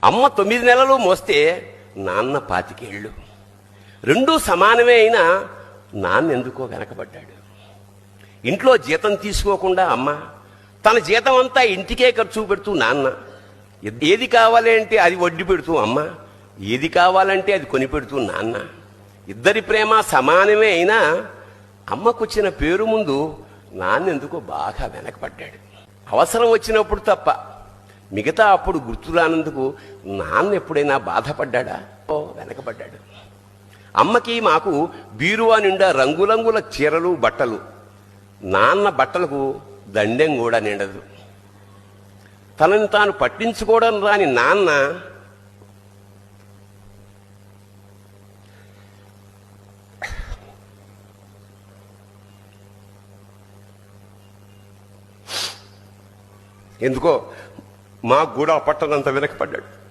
అమ్మ 9 నెలలు మోస్తే నాన్న 25 ఏళ్ళు. రెండూ సమానమే అయినా నాన్న ఎందుకో వెనకబడ్డాడు. ఇంట్లో జీతం తీసుకోకుండా అమ్మ, తన జీతం అంతా ఇంటికే ఖర్చు పెడుతూ నాన్న, ఏది కావాలి అంటే అది వడ్డీ పెడుతూ అమ్మ, ఏది కావాలంటే అది కొని పెడుతూ నాన్న. ఇద్దరి ప్రేమ సమానమే అయినా అమ్మకొచ్చిన పేరు ముందు నాన్న ఎందుకో బాగా వెనకబడ్డాడు. అవసరం వచ్చినప్పుడు తప్ప మిగతా అప్పుడు గుర్తురానందుకు నాన్న ఎప్పుడైనా బాధపడ్డా? వెనకబడ్డాడు. అమ్మకి మాకు బీరువా నిండా రంగురంగుల చీరలు బట్టలు, నాన్న బట్టలకు దండెం కూడా నిండదు. తనని తాను పట్టించుకోవడం రాని నాన్న ఎందుకో మాకు కూడా పట్టనంత వెనకపడ్డాడు.